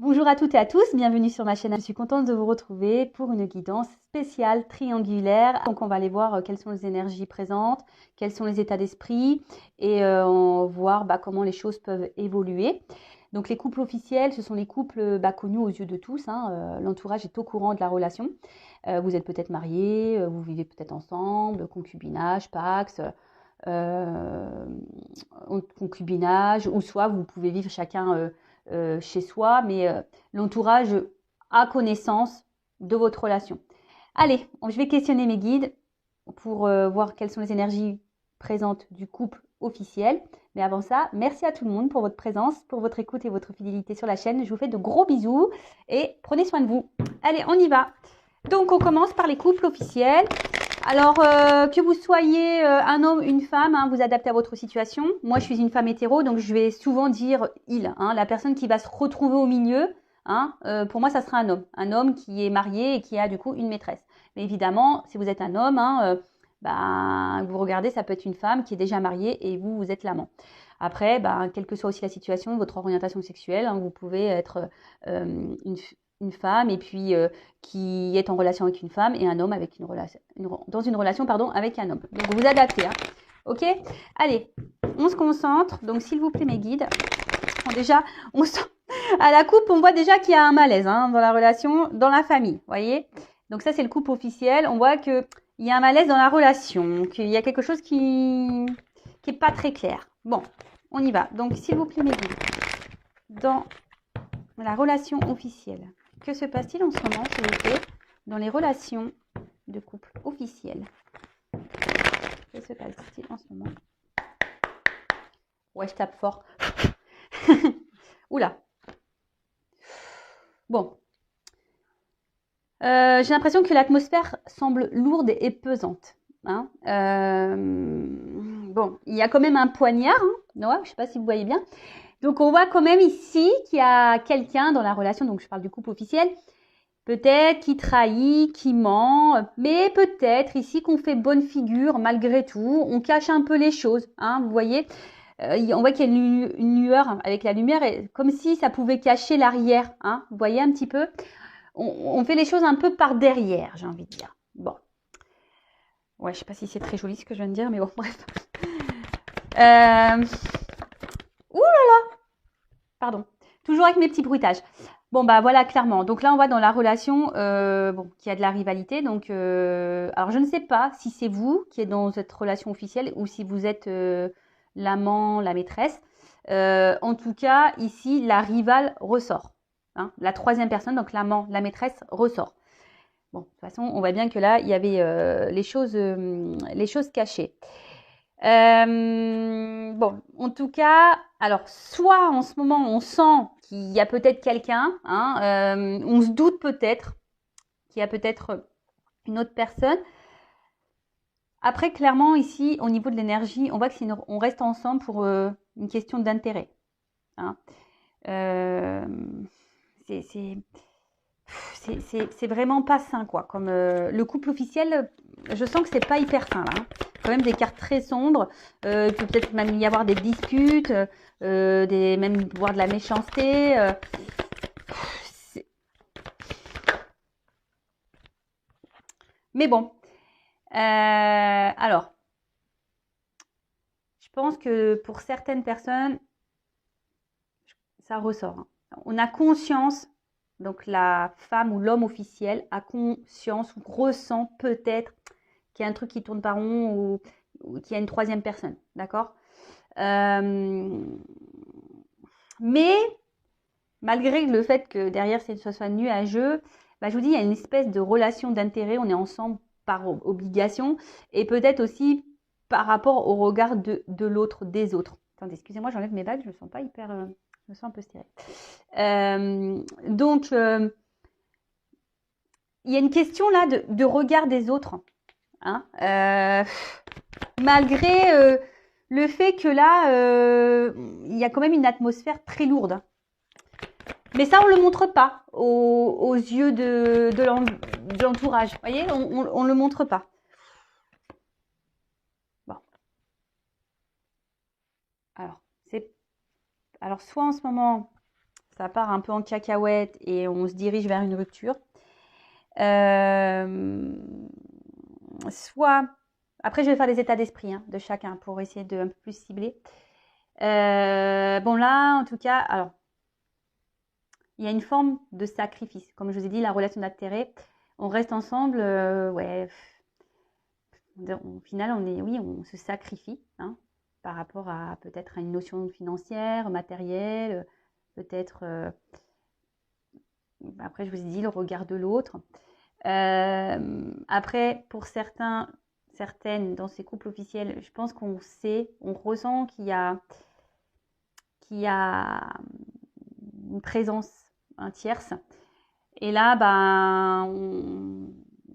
Bonjour à toutes et à tous, bienvenue sur ma chaîne. Je suis contente de vous retrouver pour une guidance spéciale triangulaire. Donc on va aller voir quelles sont les énergies présentes, quels sont les états d'esprit et on va voir comment les choses peuvent évoluer. Donc les couples officiels, ce sont les couples connus aux yeux de tous. L'entourage est au courant de la relation. Vous êtes peut-être mariés, vous vivez peut-être ensemble, concubinage, pax, concubinage, ou soit vous pouvez vivre chacun chez soi, mais l'entourage a connaissance de votre relation. Allez, je vais questionner mes guides pour voir quelles sont les énergies présentes du couple officiel. Mais avant ça, merci à tout le monde pour votre présence, pour votre écoute et votre fidélité sur la chaîne. Je vous fais de gros bisous et prenez soin de vous. Allez, on y va. Donc, on commence par les couples officiels. Alors, que vous soyez un homme, une femme, vous adaptez à votre situation. Moi, je suis une femme hétéro, donc je vais souvent dire « il ». La personne qui va se retrouver au milieu, pour moi, ça sera un homme. Un homme qui est marié et qui a du coup une maîtresse. Mais évidemment, si vous êtes un homme, vous regardez, ça peut être une femme qui est déjà mariée et vous, vous êtes l'amant. Après, quelle que soit aussi la situation, votre orientation sexuelle, vous pouvez être une femme et puis qui est en relation avec une femme et un homme avec dans une relation avec un homme. Donc vous adaptez. Ok. Allez, on se concentre. Donc s'il vous plaît mes guides. Bon, déjà, on sent à la coupe, on voit déjà qu'il y a un malaise dans la relation, dans la famille. Voyez. Donc ça c'est le couple officiel. On voit que il y a un malaise dans la relation, qu'il y a quelque chose qui est pas très clair. Bon, on y va. Donc s'il vous plaît mes guides, dans la relation officielle. Que se passe-t-il en ce moment, s'il vous plaît, dans les relations de couple officielles? Que se passe-t-il en ce moment? Ouais, je tape fort. Oula. Bon. J'ai l'impression que l'atmosphère semble lourde et pesante. Bon, il y a quand même un poignard. Ouais, je ne sais pas si vous voyez bien. Donc, on voit quand même ici qu'il y a quelqu'un dans la relation, donc je parle du couple officiel, peut-être qui trahit, qui ment, mais peut-être ici qu'on fait bonne figure malgré tout, on cache un peu les choses, vous voyez. On voit qu'il y a une lueur avec la lumière, comme si ça pouvait cacher l'arrière, vous voyez un petit peu. On fait les choses un peu par derrière, j'ai envie de dire. Bon. Ouais, je sais pas si c'est très joli ce que je viens de dire, mais bon, bref. Ouh là là. Pardon. Toujours avec mes petits bruitages. Bon, voilà, clairement. Donc là, on voit dans la relation qu'il y a de la rivalité. Donc, alors, je ne sais pas si c'est vous qui êtes dans cette relation officielle ou si vous êtes l'amant, la maîtresse. En tout cas, ici, la rivale ressort. La troisième personne, donc l'amant, la maîtresse, ressort. Bon, de toute façon, on voit bien que là, il y avait les choses cachées. Bon, en tout cas, alors soit en ce moment on sent qu'il y a peut-être quelqu'un, on se doute peut-être qu'il y a peut-être une autre personne. Après, clairement ici, au niveau de l'énergie, on voit que on reste ensemble pour une question d'intérêt. C'est vraiment pas sain, quoi. Comme le couple officiel, je sens que c'est pas hyper sain là. Quand même des cartes très sombres. Il peut peut-être même y avoir des disputes, même voire de la méchanceté. Mais bon. Alors, je pense que pour certaines personnes, ça ressort. On a conscience. Donc la femme ou l'homme officiel a conscience ou ressent peut-être qu'il y a un truc qui tourne pas rond ou qu'il y a une troisième personne, d'accord. Mais malgré le fait que derrière ça soit nuageux, je vous dis, il y a une espèce de relation d'intérêt, on est ensemble par obligation et peut-être aussi par rapport au regard de l'autre, des autres. Attendez, excusez-moi, j'enlève mes bagues, je me sens pas hyper... je me sens un peu stérile. Donc, il y a une question là de regard des autres. Malgré le fait que là, il y a quand même une atmosphère très lourde. Mais ça, on ne le montre pas aux yeux de l'entourage. Vous voyez, on ne le montre pas. Bon. Alors, soit en ce moment, ça part un peu en cacahuète et on se dirige vers une rupture. Soit, après je vais faire les états d'esprit de chacun pour essayer de un peu plus cibler. Bon là, en tout cas, alors, il y a une forme de sacrifice. Comme je vous ai dit, la relation d'intérêt, on reste ensemble, ouais. Au final, on se sacrifie par rapport à peut-être à une notion financière, matérielle, peut-être. Après, je vous ai dit le regard de l'autre. Après, pour certaines, dans ces couples officiels, je pense qu'on sait, on ressent qu'il y a une présence tierce. Et là,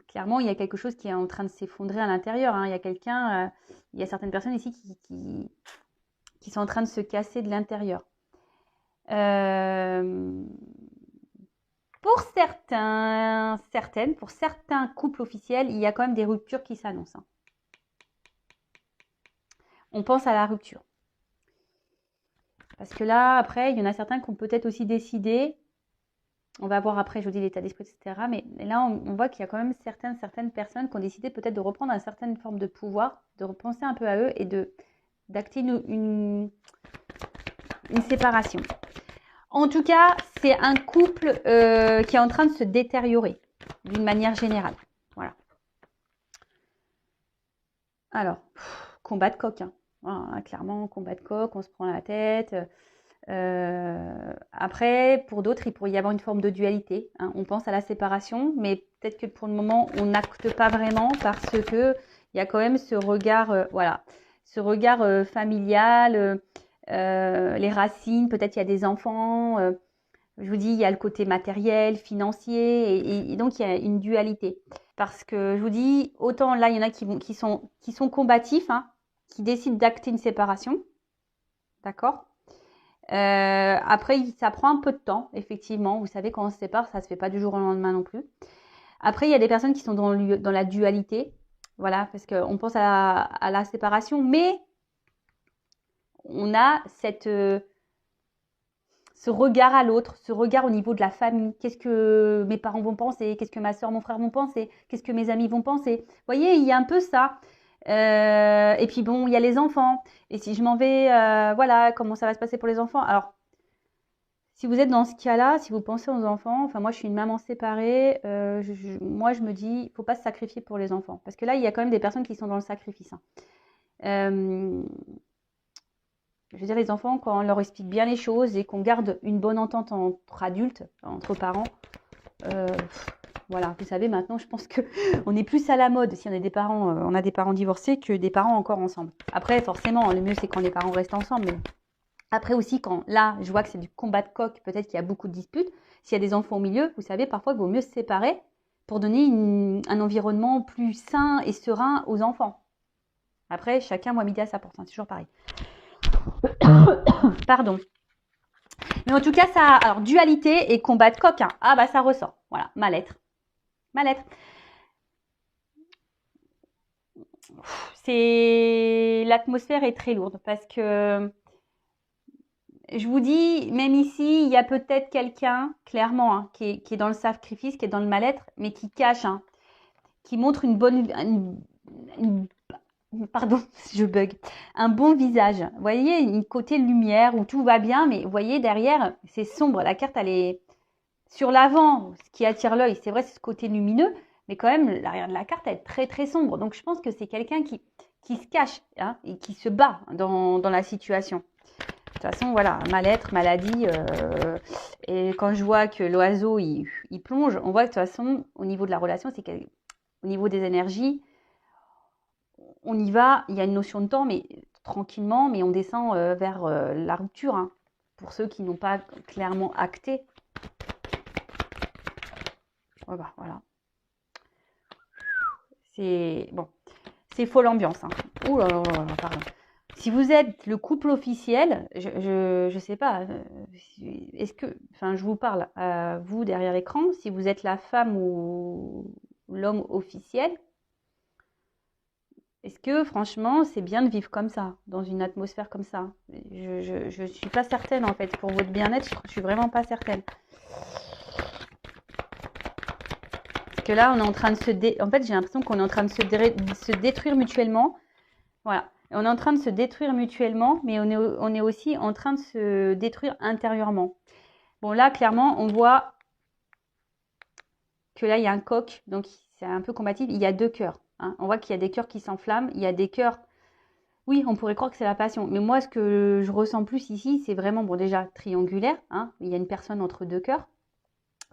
clairement, il y a quelque chose qui est en train de s'effondrer à l'intérieur. Il y a il y a certaines personnes ici qui sont en train de se casser de l'intérieur. Pour certains couples officiels, il y a quand même des ruptures qui s'annoncent. On pense à la rupture. Parce que là, après, il y en a certains qui ont peut-être aussi décidé, on va voir après, je vous dis l'état d'esprit, etc. Mais là, on voit qu'il y a quand même certaines personnes qui ont décidé peut-être de reprendre une certaine forme de pouvoir, de repenser un peu à eux et d'acter une séparation. En tout cas, c'est un couple qui est en train de se détériorer d'une manière générale. Voilà. Alors, combat de coq. Voilà, clairement, combat de coq, on se prend la tête. Après, pour d'autres, il pourrait y avoir une forme de dualité. On pense à la séparation, mais peut-être que pour le moment, on n'acte pas vraiment parce que il y a quand même ce regard, ce regard familial, les racines. Peut-être il y a des enfants. Je vous dis, il y a le côté matériel, financier, et donc il y a une dualité. Parce que je vous dis, autant là, il y en a qui sont combatifs, qui décident d'acter une séparation. D'accord ? Après, ça prend un peu de temps, effectivement. Vous savez, quand on se sépare, ça se fait pas du jour au lendemain non plus. Après, il y a des personnes qui sont dans la dualité. Voilà, parce qu'on pense à la séparation, mais on a ce regard à l'autre, ce regard au niveau de la famille. Qu'est-ce que mes parents vont penser? Qu'est-ce que ma soeur, mon frère vont penser? Qu'est-ce que mes amis vont penser? Vous voyez, il y a un peu ça. Et puis bon, il y a les enfants. Et si je m'en vais, voilà, comment ça va se passer pour les enfants? Alors, si vous êtes dans ce cas-là, si vous pensez aux enfants, enfin moi je suis une maman séparée, moi je me dis, il ne faut pas se sacrifier pour les enfants. Parce que là, il y a quand même des personnes qui sont dans le sacrifice. Je veux dire, les enfants, quand on leur explique bien les choses et qu'on garde une bonne entente entre adultes, entre parents, voilà, vous savez, maintenant, je pense qu'on est plus à la mode si on a des parents divorcés que des parents encore ensemble. Après, forcément, le mieux, c'est quand les parents restent ensemble. Mais après aussi, quand là, je vois que c'est du combat de coq, peut-être qu'il y a beaucoup de disputes. S'il y a des enfants au milieu, vous savez, parfois, il vaut mieux se séparer pour donner un environnement plus sain et serein aux enfants. Après, chacun voit midi à sa porte, c'est toujours pareil. Pardon. Mais en tout cas, ça, alors dualité et combat de coq, ah bah ça ressort. Voilà, mal-être. L'atmosphère est très lourde parce que je vous dis, même ici, il y a peut-être quelqu'un, clairement, qui est dans le sacrifice, qui est dans le mal-être, mais qui cache, qui montre pardon, je bug, un bon visage. Vous voyez, une côté lumière où tout va bien, mais vous voyez, derrière, c'est sombre. La carte, elle est sur l'avant, ce qui attire l'œil. C'est vrai, c'est ce côté lumineux, mais quand même, l'arrière de la carte, elle est très, très sombre. Donc, je pense que c'est quelqu'un qui se cache et qui se bat dans la situation. De toute façon, voilà, mal-être, maladie. Et quand je vois que l'oiseau, il plonge, on voit que de toute façon, au niveau de la relation, c'est au niveau des énergies, on y va, il y a une notion de temps, mais tranquillement, mais on descend vers la rupture. Pour ceux qui n'ont pas clairement acté. Voilà. C'est bon, c'est folle ambiance. Ouh là là là, pardon. Si vous êtes le couple officiel, je sais pas, est-ce que, enfin, je vous parle à vous derrière l'écran, si vous êtes la femme ou l'homme officiel, Est-ce que franchement, c'est bien de vivre comme ça, dans une atmosphère comme ça? Je suis pas certaine en fait. Pour votre bien-être, je suis vraiment pas certaine. Parce que là, on est en train de en fait, j'ai l'impression qu'on est en train de se détruire mutuellement. Voilà. Et on est en train de se détruire mutuellement, mais on est aussi en train de se détruire intérieurement. Bon, là, clairement, on voit que là, il y a un coq, donc c'est un peu combatif. Il y a deux cœurs. Hein. On voit qu'il y a des cœurs qui s'enflamment. Il y a des cœurs. Oui, on pourrait croire que c'est la passion. Mais moi, ce que je ressens plus ici, c'est vraiment, bon, déjà, triangulaire. Hein. Il y a une personne entre deux cœurs.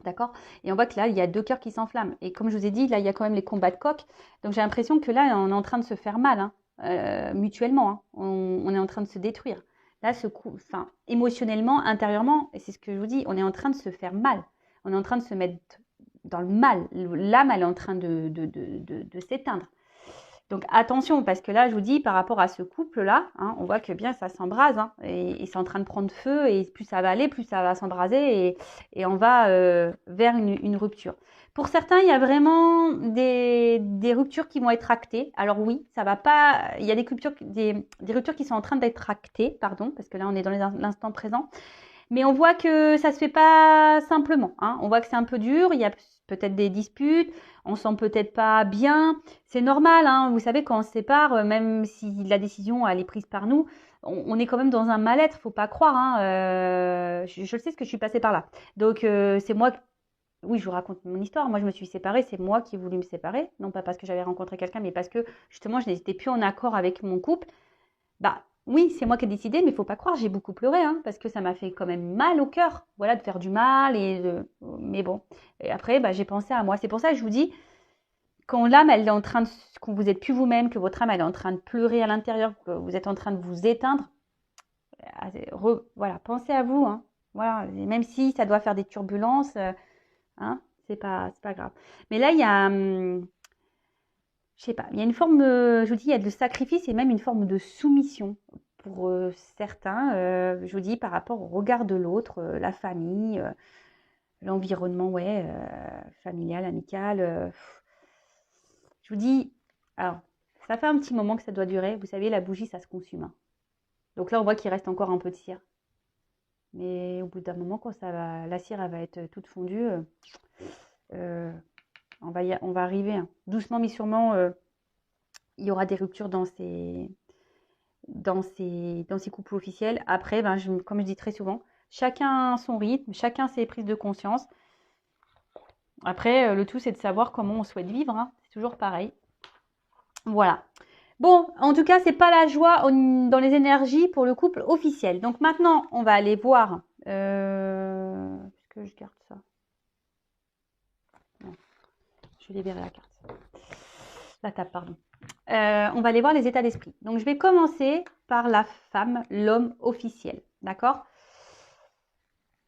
D'accord? Et on voit que là, il y a deux cœurs qui s'enflamment. Et comme je vous ai dit, là, il y a quand même les combats de coq. Donc, j'ai l'impression que là, on est en train de se faire mal, hein, mutuellement. Hein. On est en train de se détruire. Là, enfin, émotionnellement, intérieurement, et c'est ce que je vous dis, on est en train de se faire mal. On est en train de se mettre dans le mal. L'âme, elle est en train de s'éteindre. Donc attention, parce que là, je vous dis, par rapport à ce couple-là, hein, on voit que bien ça s'embrase, hein, et c'est en train de prendre feu, et plus ça va aller, plus ça va s'embraser, et on va vers une rupture. Pour certains, il y a vraiment des ruptures qui vont être actées. Alors oui, ça va pas. Il y a des ruptures qui sont en train d'être actées, pardon, parce que là, on est dans l'instant présent. Mais on voit que ça se fait pas simplement. Hein. On voit que c'est un peu dur. Il y a peut-être des disputes. On sent peut-être pas bien. C'est normal. Hein. Vous savez, quand on se sépare, même si la décision elle est prise par nous, on est quand même dans un mal-être. Faut pas croire. Hein. Je le sais, ce que je suis passée par là. Donc c'est moi. Oui, je vous raconte mon histoire. Moi, je me suis séparée. C'est moi qui ai voulu me séparer. Non pas parce que j'avais rencontré quelqu'un, mais parce que justement, je n'étais plus en accord avec mon couple. Bah oui, c'est moi qui ai décidé, mais il faut pas croire, j'ai beaucoup pleuré, hein, parce que ça m'a fait quand même mal au cœur, voilà, de faire du mal, mais bon. Et après, bah, j'ai pensé à moi. C'est pour ça que je vous dis, quand l'âme, elle est en train de, quand vous êtes plus vous-même, que votre âme, elle est en train de pleurer à l'intérieur, que vous êtes en train de vous éteindre, voilà, pensez à vous, hein. Voilà, et même si ça doit faire des turbulences, hein, c'est pas grave. Mais là, il y a, je sais pas, il y a une forme, je vous dis, il y a de sacrifice et même une forme de soumission pour certains, je vous dis, par rapport au regard de l'autre, la famille, l'environnement, ouais, familial, amical. Je vous dis, alors, ça fait un petit moment que ça doit durer. Vous savez, la bougie, ça se consume. Hein. Donc là, on voit qu'il reste encore un peu de cire. Mais au bout d'un moment, quand la cire, elle va être toute fondue, on va arriver. Hein. Doucement, mais sûrement, il y aura des ruptures dans ces couples officiels. Après, ben, comme je dis très souvent, chacun son rythme, chacun ses prises de conscience. Après, le tout, c'est de savoir comment on souhaite vivre. Hein. C'est toujours pareil. Voilà. Bon, en tout cas, c'est pas la joie dans les énergies pour le couple officiel. Donc maintenant, on va aller voir. Est-ce que je garde ça? Non. Je vais libérer la carte. La table, pardon. On va aller voir les états d'esprit. Donc, je vais commencer par la femme, l'homme officiel. D'accord?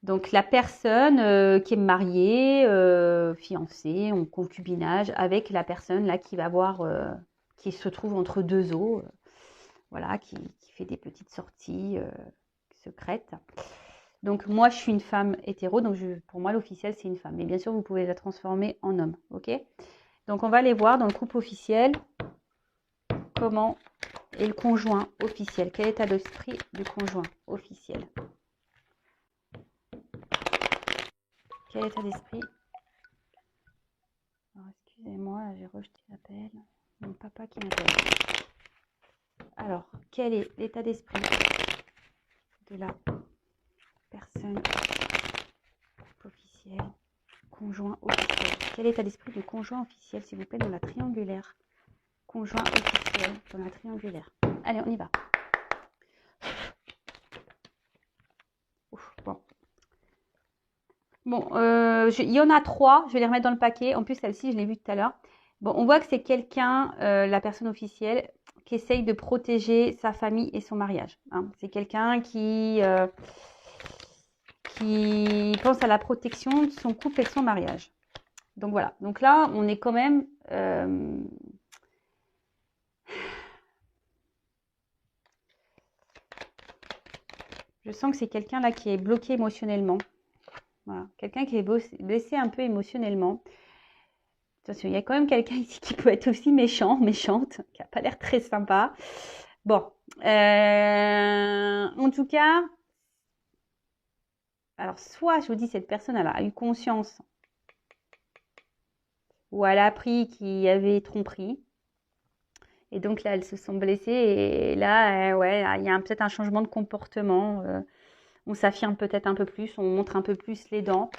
Donc, la personne qui est mariée, fiancée, en concubinage, avec la personne là qui va voir, qui se trouve entre deux eaux, voilà, qui fait des petites sorties secrètes. Donc, moi, je suis une femme hétéro, donc pour moi, l'officiel, c'est une femme. Mais bien sûr, vous pouvez la transformer en homme, ok? Donc, on va aller voir dans le couple officiel comment est le conjoint officiel. Quel état d'esprit du conjoint officiel? Quel état d'esprit? Excusez-moi, j'ai rejeté l'appel. Mon papa qui m'appelle. Alors, quel est l'état d'esprit de la personne officielle, conjoint officiel? Quel est l'état d'esprit du conjoint officiel, s'il vous plaît, dans la triangulaire? Conjoint officiel dans la triangulaire. Allez, on y va. Ouf, bon. Bon, il y en a 3. Je vais les remettre dans le paquet. En plus, celle-ci, je l'ai vue tout à l'heure. Bon, on voit que c'est quelqu'un, la personne officielle, qui essaye de protéger sa famille et son mariage. Hein. C'est quelqu'un qui pense à la protection de son couple et de son mariage. Donc voilà. Donc là, on est quand même... je sens que c'est quelqu'un là qui est bloqué émotionnellement. Voilà. Quelqu'un qui est blessé un peu émotionnellement. Attention, il y a quand même quelqu'un ici qui peut être aussi méchant, méchante, qui n'a pas l'air très sympa. Bon, en tout cas, alors soit je vous dis cette personne elle a eu conscience ou elle a appris qu'il y avait tromperie et donc là elles se sont blessées et là ouais il y a peut-être un changement de comportement. On s'affirme peut-être un peu plus, on montre un peu plus les dents.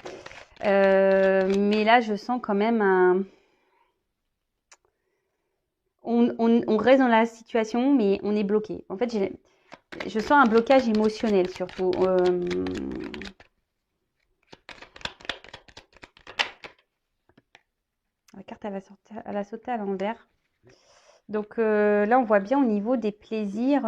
Mais là je sens quand même un... On reste dans la situation mais on est bloqué. En fait je sens un blocage émotionnel surtout. La carte, elle a sauté à l'envers. Donc là, on voit bien au niveau des plaisirs.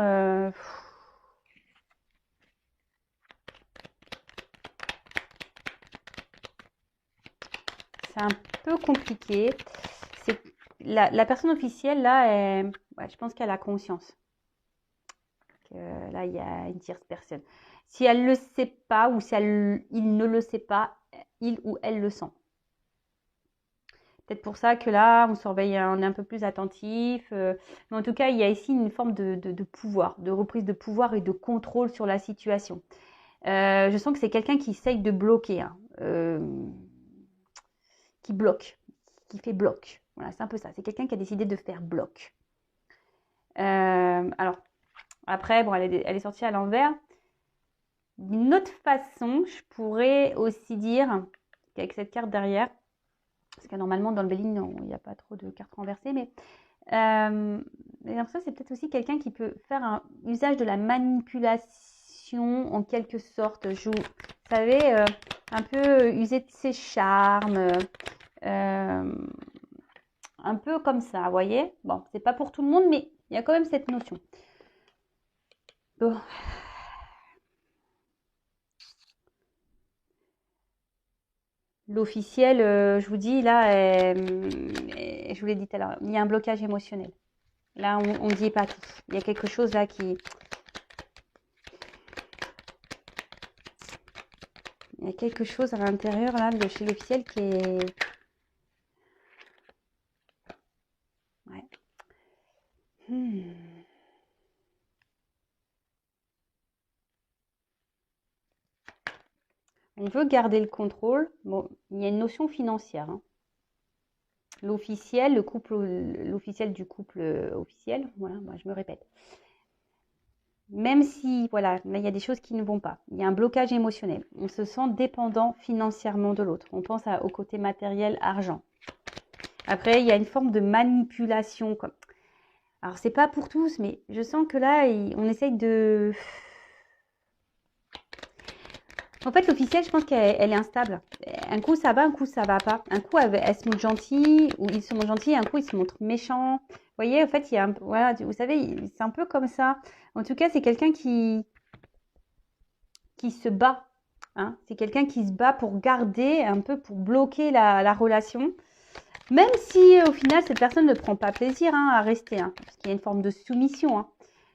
C'est un peu compliqué. La personne officielle, là, ouais, je pense qu'elle a conscience. Là, il y a une tierce personne. Si elle ne le sait pas ou si il ne le sait pas, il ou elle le sent. Peut-être pour ça que là, on surveille, on est un peu plus attentif. Mais en tout cas, il y a ici une forme de pouvoir, de reprise de pouvoir et de contrôle sur la situation. Je sens que c'est quelqu'un qui essaye de bloquer, hein, qui bloque, qui fait bloc. Voilà, c'est un peu ça. C'est quelqu'un qui a décidé de faire bloc. Alors, après, bon, elle est sortie à l'envers. D'une autre façon, je pourrais aussi dire qu'avec cette carte derrière, parce que normalement dans le Béline, il n'y a pas trop de cartes renversées, mais ça c'est peut-être aussi quelqu'un qui peut faire un usage de la manipulation en quelque sorte. Vous savez, un peu user de ses charmes, un peu comme ça, vous voyez. Bon, c'est pas pour tout le monde, mais il y a quand même cette notion. Bon. L'officiel, je vous dis, là, je vous l'ai dit tout à l'heure, il y a un blocage émotionnel. Là, on ne dit pas tout. Il y a quelque chose là qui... Il y a quelque chose à l'intérieur là de chez l'officiel qui est... Ouais. On veut garder le contrôle. Bon, il y a une notion financière. Hein. L'officiel, l'officiel du couple officiel, voilà, moi je me répète. Même si, voilà, là, il y a des choses qui ne vont pas. Il y a un blocage émotionnel. On se sent dépendant financièrement de l'autre. On pense au côté matériel, argent. Après, il y a une forme de manipulation. Alors, c'est pas pour tous, mais je sens que là, on essaye de... En fait, l'officiel, je pense qu'elle est instable. Un coup, ça va, un coup, ça va pas. Un coup, elle se montre gentille, ou ils se montrent gentils, un coup, ils se montrent méchants. Vous voyez, en fait, il y a voilà, vous savez, c'est un peu comme ça. En tout cas, c'est quelqu'un qui se bat. Hein. C'est quelqu'un qui se bat pour garder, un peu pour bloquer la relation. Même si, au final, cette personne ne prend pas plaisir hein, à rester. Hein, parce qu'il y a une forme de soumission. Hein.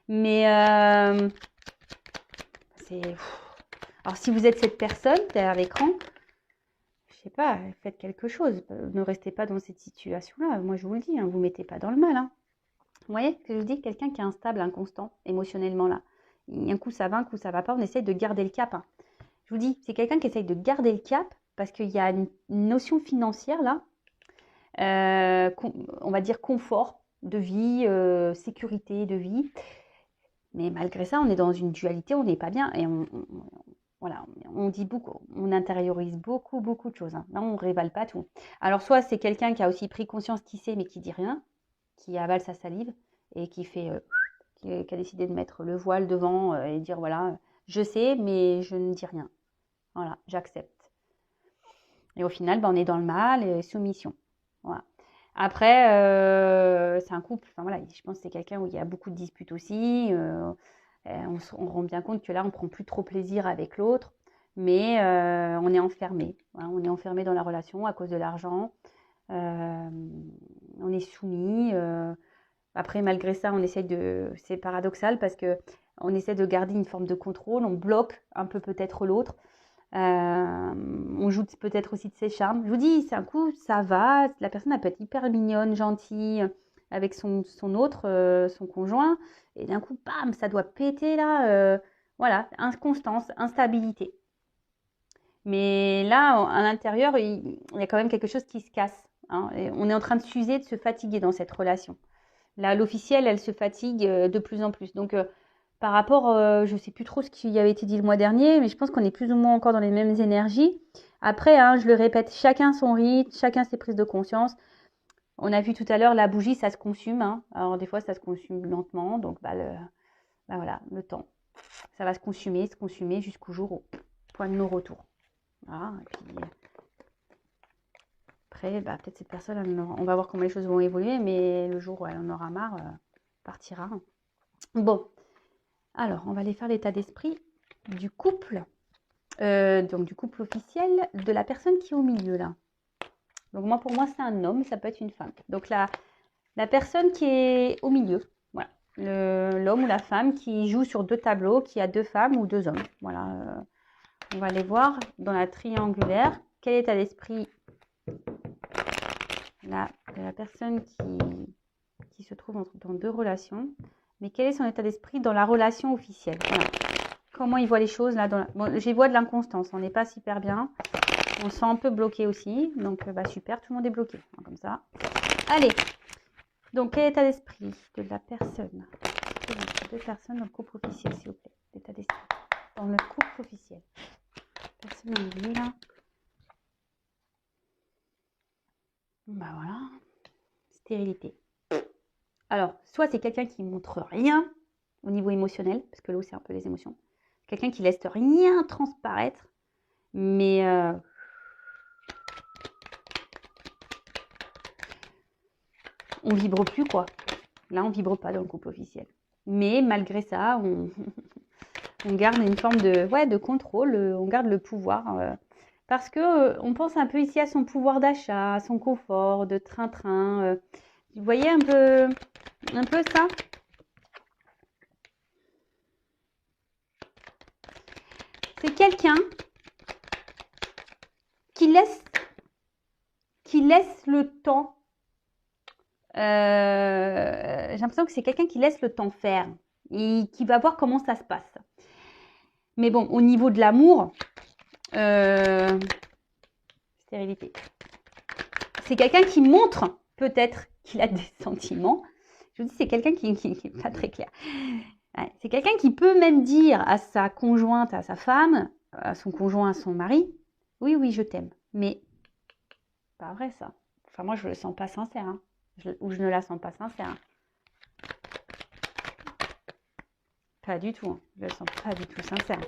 Mais c'est... Alors, si vous êtes cette personne derrière l'écran, je sais pas, faites quelque chose. Ne restez pas dans cette situation-là. Moi, je vous le dis, hein, vous ne mettez pas dans le mal. Hein. Vous voyez ce que je vous dis? Quelqu'un qui est instable, inconstant, émotionnellement, là. Un coup, ça va, un coup, ça va pas. On essaye de garder le cap. Hein. Je vous dis, c'est quelqu'un qui essaye de garder le cap parce qu'il y a une notion financière, là. On va dire confort de vie, sécurité de vie. Mais malgré ça, on est dans une dualité, on n'est pas bien. Et voilà, on dit beaucoup, on intériorise beaucoup, beaucoup de choses. Hein. Là, on ne révèle pas tout. Alors, soit c'est quelqu'un qui a aussi pris conscience qui sait, mais qui dit rien, qui avale sa salive et qui fait, qui a décidé de mettre le voile devant et dire voilà, je sais, mais je ne dis rien. Voilà, j'accepte. Et au final, on est dans le mal et soumission. Voilà. Après, c'est un couple. Enfin voilà, je pense que c'est quelqu'un où il y a beaucoup de disputes aussi. On rend bien compte que là, on prend plus trop plaisir avec l'autre, mais on est enfermé. Voilà, on est enfermé dans la relation à cause de l'argent. On est soumis. Après, malgré ça, on essaie de... C'est paradoxal parce que on essaie de garder une forme de contrôle. On bloque un peu peut-être l'autre. On joue peut-être aussi de ses charmes. Je vous dis, c'est un coup, ça va. La personne, elle peut être hyper mignonne, gentille, avec son autre, son conjoint. Et d'un coup, bam, ça doit péter là. Voilà, inconstance, instabilité. Mais là, à l'intérieur, il y a quand même quelque chose qui se casse. Hein, et on est en train de s'user, de se fatiguer dans cette relation. Là, l'officielle, elle se fatigue de plus en plus. Donc, par rapport, je ne sais plus trop ce qui avait été dit le mois dernier, mais je pense qu'on est plus ou moins encore dans les mêmes énergies. Après, hein, je le répète, chacun son rythme, chacun ses prises de conscience. On a vu tout à l'heure, la bougie, ça se consume. Hein. Alors, des fois, ça se consume lentement. Donc, voilà, le temps. Ça va se consumer jusqu'au jour au point de non-retour. Voilà, et puis, après, peut-être cette personne, on va voir comment les choses vont évoluer, mais le jour où elle en aura marre, partira. Bon, alors, on va aller faire l'état d'esprit du couple. Donc, du couple officiel de la personne qui est au milieu, là. Donc, pour moi, c'est un homme, ça peut être une femme. Donc, la personne qui est au milieu, voilà. L'homme ou la femme qui joue sur 2 tableaux, qui a 2 femmes ou 2 hommes. Voilà. On va aller voir dans la triangulaire quel est l'état d'esprit de la personne qui se trouve dans 2 relations. Mais quel est son état d'esprit dans la relation officielle? Voilà. Comment il voit les choses là bon, j'y vois de l'inconstance, on n'est pas super bien. On se sent un peu bloqué aussi. Donc super, tout le monde est bloqué. Comme ça. Allez. Donc quel est l'état d'esprit de la personne? 2 personnes dans le couple officiel, s'il vous plaît. L'état d'esprit. Dans le couple officiel. Personne en milieu là. Voilà. Stérilité. Alors, soit c'est quelqu'un qui montre rien au niveau émotionnel, parce que l'eau c'est un peu les émotions. Quelqu'un qui laisse rien transparaître, mais on vibre plus quoi. Là, on vibre pas dans le couple officiel. Mais malgré ça, on garde une forme de contrôle, on garde le pouvoir. Parce que on pense un peu ici à son pouvoir d'achat, à son confort, de train-train. Vous voyez un peu ça? C'est quelqu'un qui laisse le temps. J'ai l'impression que c'est quelqu'un qui laisse le temps faire et qui va voir comment ça se passe. Mais bon, au niveau de l'amour, stérilité. C'est quelqu'un qui montre peut-être qu'il a des sentiments. Je vous dis, c'est quelqu'un qui n'est pas très clair. Ouais, c'est quelqu'un qui peut même dire à sa conjointe, à sa femme, à son conjoint, à son mari, oui, je t'aime. Mais pas vrai ça. Enfin, moi, je le sens pas sincère. Hein. Ou je ne la sens pas sincère. Hein. Pas du tout. Hein. Je ne le sens pas du tout sincère.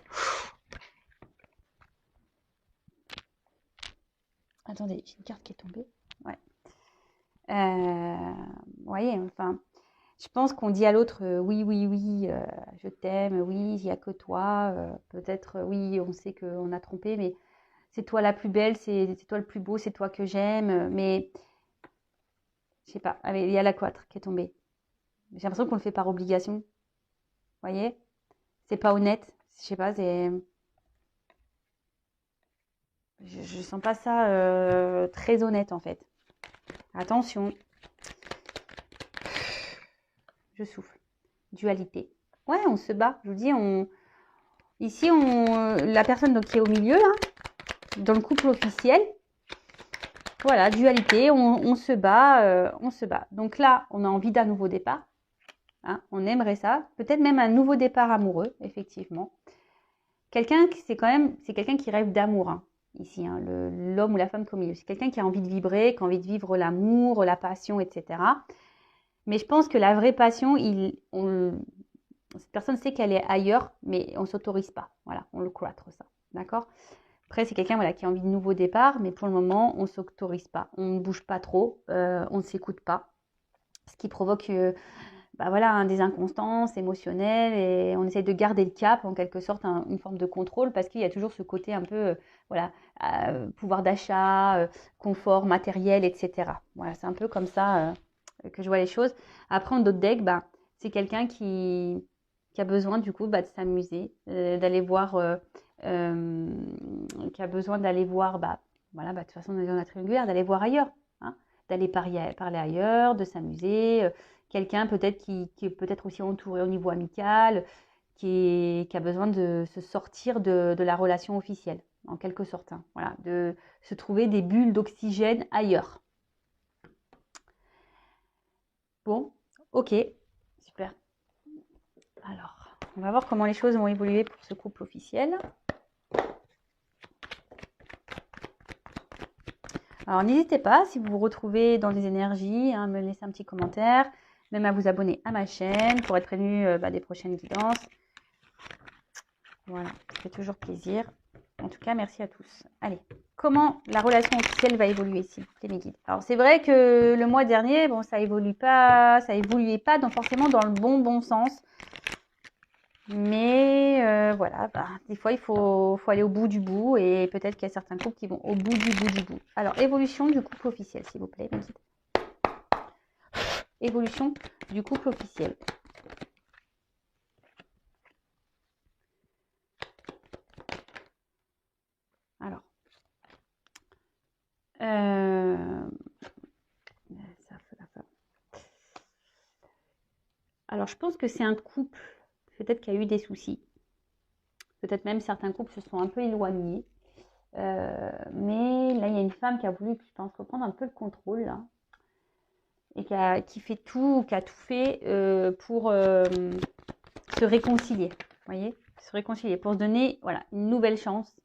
Attendez, j'ai une carte qui est tombée. Ouais. Vous voyez, enfin, je pense qu'on dit à l'autre oui, je t'aime, oui, il n'y a que toi. Peut-être, oui, on sait qu'on a trompé, mais c'est toi la plus belle, c'est toi le plus beau, c'est toi que j'aime. Mais, je sais pas, il y a la 4 qui est tombée. J'ai l'impression qu'on le fait par obligation. Vous voyez? C'est pas honnête. Je sais pas, c'est... Je sens pas ça très honnête en fait. Attention. Je souffle. Dualité. Ouais, on se bat. Je vous dis, ici, la personne donc, qui est au milieu, là, dans le couple officiel, voilà, dualité, on se bat, on se bat. Donc là, on a envie d'un nouveau départ. Hein, on aimerait ça. Peut-être même un nouveau départ amoureux, effectivement. C'est quelqu'un qui rêve d'amour, hein, ici, hein, l'homme ou la femme qui est au milieu. C'est quelqu'un qui a envie de vibrer, qui a envie de vivre l'amour, la passion, etc. Mais je pense que la vraie passion, cette personne sait qu'elle est ailleurs, mais on ne s'autorise pas. Voilà, on le cloître ça. D'accord? Après, c'est quelqu'un qui a envie de nouveau départ, mais pour le moment, on ne s'autorise pas. On ne bouge pas trop, on ne s'écoute pas. Ce qui provoque des inconstances émotionnelles et on essaie de garder le cap, en quelque sorte, une forme de contrôle parce qu'il y a toujours ce côté un peu, pouvoir d'achat, confort matériel, etc. Voilà, c'est un peu comme ça que je vois les choses. Après, en d'autres decks, c'est quelqu'un qui a besoin du coup de s'amuser, d'aller voir qui a besoin d'aller voir, voilà, de toute façon, on est dans la triangulaire, d'aller voir ailleurs, hein, d'aller parler ailleurs, de s'amuser. Quelqu'un peut-être qui est peut-être aussi entouré au niveau amical, qui a besoin de se sortir de la relation officielle, en quelque sorte. Hein, voilà, de se trouver des bulles d'oxygène ailleurs. Bon, ok, super. Alors, on va voir comment les choses vont évoluer pour ce couple officiel. Alors, n'hésitez pas, si vous vous retrouvez dans les énergies, à me laisser un petit commentaire, même à vous abonner à ma chaîne pour être prévenu des prochaines guidances. Voilà, ça fait toujours plaisir. En tout cas, merci à tous. Allez, comment la relation officielle va évoluer, s'il vous plaît, mes guides? Alors, c'est vrai que le mois dernier, bon, ça évoluait pas forcément dans le bon sens. Mais voilà, des fois, il faut aller au bout du bout. Et peut-être qu'il y a certains couples qui vont au bout du bout. Alors, évolution du couple officiel, s'il vous plaît, mes guides. Évolution du couple officiel. Alors, alors, je pense que c'est un couple, peut-être qu'il y a eu des soucis. Peut-être même certains couples se sont un peu éloignés. Mais là, il y a une femme qui a voulu, je pense, reprendre un peu le contrôle, là. Et qui a tout fait pour se réconcilier. Vous voyez, se réconcilier, pour se donner, voilà, une nouvelle chance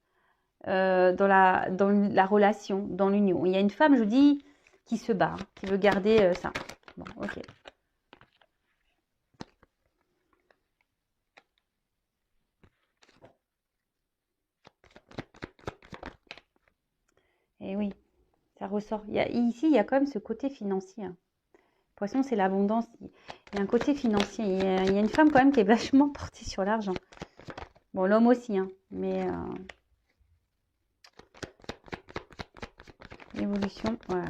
dans la relation, dans l'union. Il y a une femme, je vous dis, qui se bat, hein, qui veut garder ça. Bon, ok. Et oui, ça ressort. Ici, il y a quand même ce côté financier. Hein. Poisson, c'est l'abondance. Il y a un côté financier. Il y a une femme quand même qui est vachement portée sur l'argent. Bon, l'homme aussi, hein, mais l'évolution, voilà.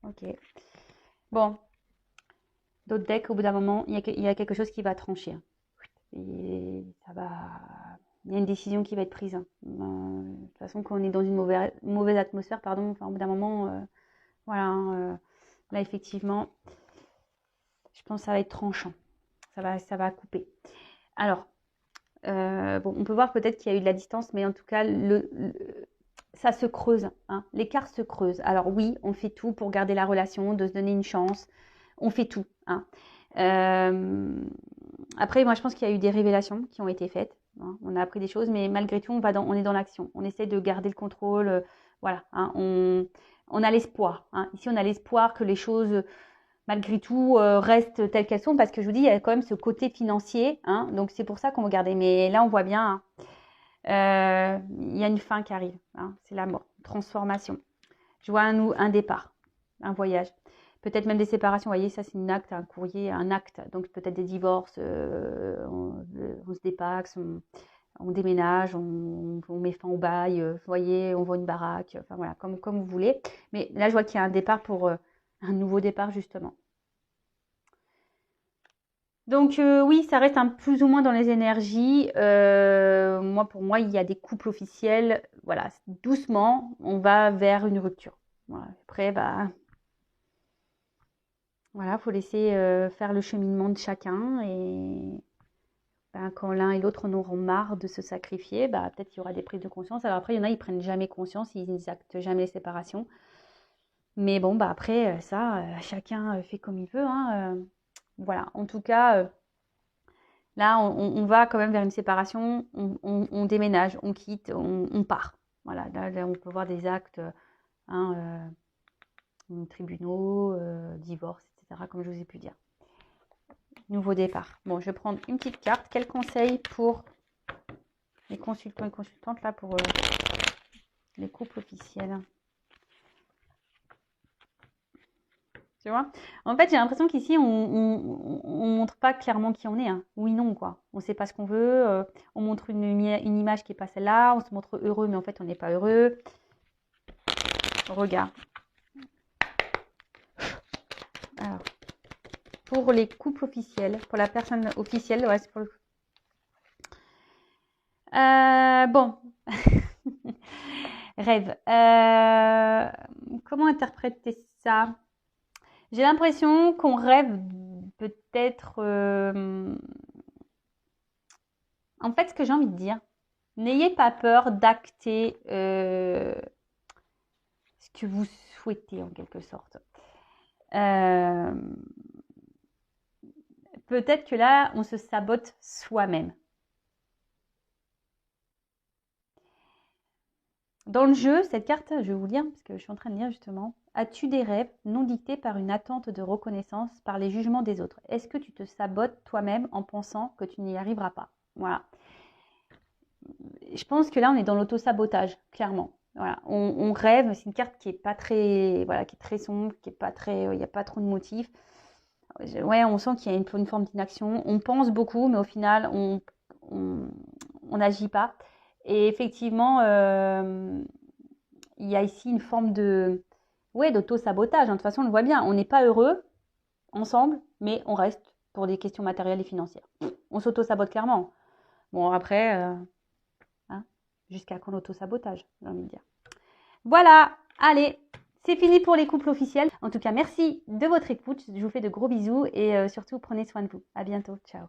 Ok. Bon. D'autres decks, au bout d'un moment, il y a quelque chose qui va trancher. Hein. Et ça va... Il y a une décision qui va être prise. Hein. De toute façon, quand on est dans une mauvaise atmosphère, pardon, enfin, au bout d'un moment, voilà, hein, là, effectivement, je pense que ça va être tranchant. Ça va couper. Alors, bon, on peut voir peut-être qu'il y a eu de la distance, mais en tout cas, ça se creuse. Hein. L'écart se creuse. Alors oui, on fait tout pour garder la relation, de se donner une chance. On fait tout. Hein. Après, moi, je pense qu'il y a eu des révélations qui ont été faites. Hein. On a appris des choses, mais malgré tout, on est dans l'action. On essaie de garder le contrôle. Voilà. Hein. On a l'espoir. Hein. Ici, on a l'espoir que les choses, malgré tout, restent telles qu'elles sont. Parce que je vous dis, il y a quand même ce côté financier. Hein. Donc, c'est pour ça qu'on va garder. Mais là, on voit bien, hein, il y a une fin qui arrive. Hein. C'est la mort. Transformation. Je vois un départ, un voyage. Peut-être même des séparations, vous voyez, ça c'est un acte, un courrier, un acte. Donc peut-être des divorces, on se dépaxe, on déménage, on met fin au bail, vous voyez, on voit une baraque, enfin voilà, comme vous voulez. Mais là, je vois qu'il y a un départ pour un nouveau départ, justement. Donc oui, ça reste plus ou moins dans les énergies. Pour moi, il y a des couples officiels. Voilà, doucement, on va vers une rupture. Voilà. Après, voilà, il faut laisser faire le cheminement de chacun. Et quand l'un et l'autre en auront marre de se sacrifier, peut-être qu'il y aura des prises de conscience. Alors après, il y en a, ils prennent jamais conscience, ils n'actent jamais les séparations. Mais bon, après, ça, chacun fait comme il veut. Hein, voilà, en tout cas, là, on va quand même vers une séparation. On déménage, on quitte, on part. Voilà, là, on peut voir des actes, hein, tribunaux, divorce, etc., comme je vous ai pu dire. Nouveau départ. Bon, je vais prendre une petite carte. Quel conseil pour les consultants et consultantes, là, pour les couples officiels? Tu vois? En fait, j'ai l'impression qu'ici, on montre pas clairement qui on est. Hein. Oui, non, quoi. On sait pas ce qu'on veut. On montre une image qui est pas celle-là. On se montre heureux, mais en fait, on n'est pas heureux. Regarde. Alors, pour les couples officiels, pour la personne officielle, ouais, c'est pour le... Bon, rêve. Comment interpréter ça? J'ai l'impression qu'on rêve peut-être... En fait, ce que j'ai envie de dire, n'ayez pas peur d'acter ce que vous souhaitez en quelque sorte. Peut-être que là, on se sabote soi-même. Dans le jeu, cette carte, je vais vous lire parce que je suis en train de lire justement. As-tu des rêves non dictés par une attente de reconnaissance, par les jugements des autres? Est-ce que tu te sabotes toi-même en pensant que tu n'y arriveras pas? Voilà. Je pense que là, on est dans l'auto-sabotage, clairement. Voilà. On rêve, c'est une carte qui est pas très, voilà, qui est très sombre, qui est pas très, il n'y a pas trop de motifs. Ouais, on sent qu'il y a une forme d'inaction. On pense beaucoup, mais au final, on n'agit pas. Et effectivement, il y a ici une forme de, ouais, d'auto-sabotage. De toute façon, on le voit bien. On n'est pas heureux ensemble, mais on reste pour des questions matérielles et financières. On s'auto-sabote clairement. Bon, après, hein, jusqu'à quand l'auto-sabotage, j'ai envie de dire. Voilà, allez, c'est fini pour les couples officiels. En tout cas, merci de votre écoute. Je vous fais de gros bisous et surtout, prenez soin de vous. À bientôt. Ciao.